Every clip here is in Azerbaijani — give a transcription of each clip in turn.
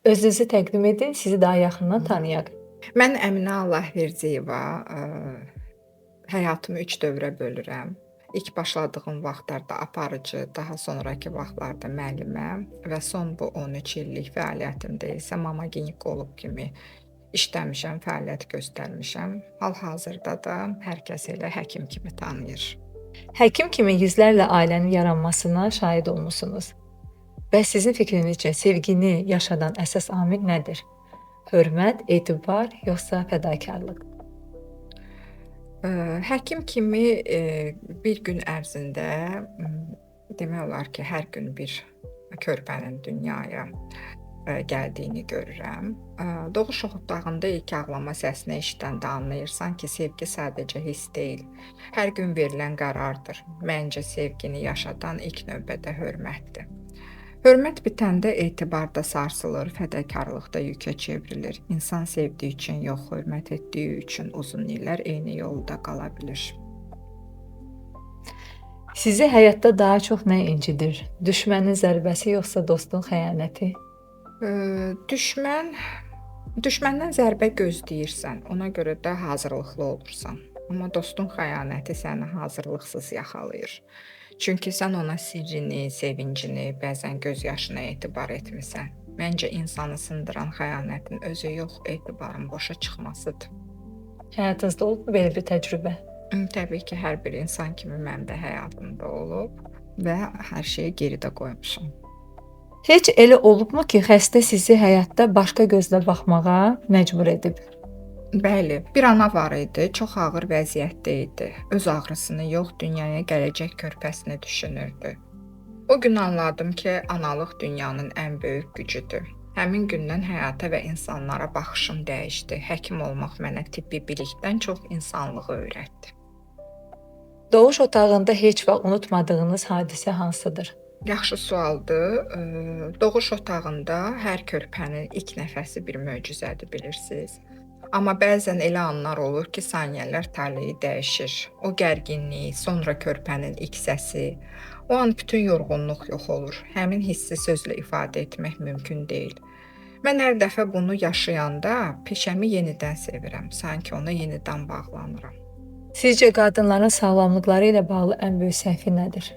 Özünüzü təqdim edin, sizi daha yaxından tanıyaq. Mən Əminə Allahverciyeva, həyatımı 3 dövrə bölürəm. İlk başladığım vaxtlarda aparıcı, daha sonrakı vaxtlarda müəllimə və son bu 13 illik fəaliyyətimdə isə mama ginekoloq kimi işləmişəm, fəaliyyət göstərmişəm. Hal-hazırda da hər kəs elə həkim kimi tanıyır. Həkim kimi yüzlərlə ailənin yaranmasına şahid olmusunuz. Və sizin fikrinizcə sevgini yaşadan əsas amil nədir? Hörmət, etibar, yoxsa fədakarlıq? Həkim kimi bir gün ərzində demək olar ki, hər gün bir körpənin dünyaya gəldiyini görürəm. Doğuş otağında ilk ağlama səsini eşidəndə anlayırsan ki, sevgi sadəcə hiss deyil, hər gün verilən qərardır. Məncə sevgini yaşadan ilk növbədə hörmətdir. Hörmət bitəndə etibar da sarsılır, fədakarlıq da yükə çevrilir. İnsan sevdiyi üçün yox, hörmət etdiyi üçün uzun illər eyni yolda qala bilir. Sizi həyatda daha çox nə incidir? Düşmənin zərbəsi yoxsa dostun xəyanəti? Düşməndən zərbə gözləyirsən, ona görə də hazırlıqlı olursan. Amma dostun xəyanəti səni hazırlıqsız yaxalayır. Çünki sən ona sirrini, sevincini, bəzən göz yaşına etibar etmisən. Məncə insanı sındıran xəyanətin özü yox, etibarın boşa çıxmasıdır. Həyatınızda olub belə bir təcrübə? Təbii ki, hər bir insan kimi mənim də həyatımda olub və hər şeyi geridə qoymuşam. Heç elə olubmu ki, xəstə sizi həyatda başqa gözlə baxmağa məcbur edib? Bəli, bir ana var idi, çox ağır vəziyyətdə idi. Öz ağrısını yox, dünyaya gələcək körpəsini düşünürdü. O gün anladım ki, analıq dünyanın ən böyük gücüdür. Həmin gündən həyata və insanlara baxışım dəyişdi. Həkim olmaq mənə tibbi bilikdən çox insanlığı öyrətdi. Doğuş otağında heç vaxt unutmadığınız hadisə hansıdır? Yaxşı sualdır. Doğuş otağında hər körpənin ilk nəfəsi bir möcüzədir, bilirsiniz. Amma bəzən elə anlar olur ki, saniyələr taleyi dəyişir. O gərginlik, sonra körpənin ilk səsi, o an bütün yorğunluq yox olur. Həmin hissi sözlə ifadə etmək mümkün deyil. Mən hər dəfə bunu yaşayanda peşəmi yenidən sevirəm, sanki ona yenidən bağlanıram. Sizcə qadınların sağlamlıqları ilə bağlı ən böyük səhvi nədir?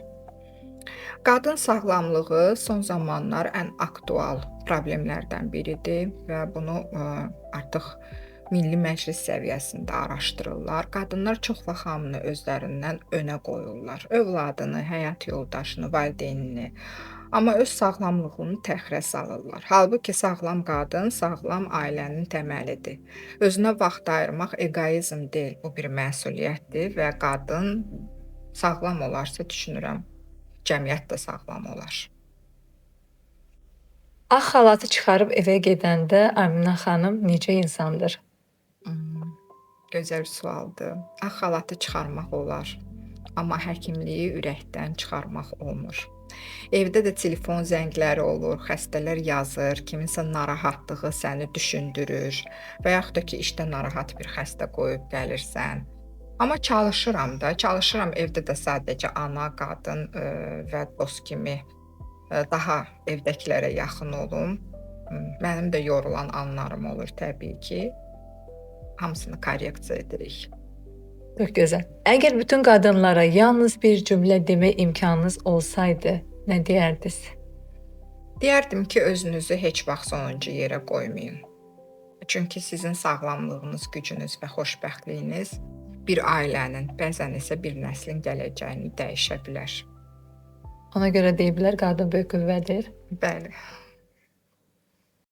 Qadın sağlamlığı son zamanlar ən aktual problemlərdən biridir və bunu artıq Milli Məclis səviyyəsində araşdırırlar. Qadınlar çox vaxt hamını özlərindən önə qoyurlar. Övladını, həyat yoldaşını, valideynini. Amma öz sağlamlığını təxirə salırlar. Halbuki sağlam qadın sağlam ailənin təməlidir. Özünə vaxt ayırmaq eqoizm deyil, bu bir məsuliyyətdir və qadın sağlam olarsa düşünürəm, cəmiyyət də sağlam olar. Ağ xalatı çıxarıb evə gedəndə Əminə xanım necə insandır? Gözəl sualdır. Ağ xalatı çıxarmaq olar, amma həkimliyi ürəkdən çıxarmaq olmur. Evdə də telefon zəngləri olur, xəstələr yazır, kiminsə narahatlığı səni düşündürür və yaxud da ki, işdə narahat bir xəstə qoyub gəlirsən. Amma çalışıram evdə də sadəcə ana, qadın və dost kimi daha evdəkilərə yaxın olum. Mənim də yorulan anlarım olur təbii ki. Hamısını korreksiya edirik. Çox gözəl. Əgər bütün qadınlara yalnız bir cümlə demək imkanınız olsaydı, nə deyərdiniz? Deyərdim ki, özünüzü heç vaxt sonuncu yerə qoymayın. Çünki sizin sağlamlığınız, gücünüz və xoşbəxtliyiniz bir ailənin, bəzən isə bir nəslin gələcəyini dəyişə bilər. Ona görə deyiblər, qadın böyük qüvvədir. Bəli.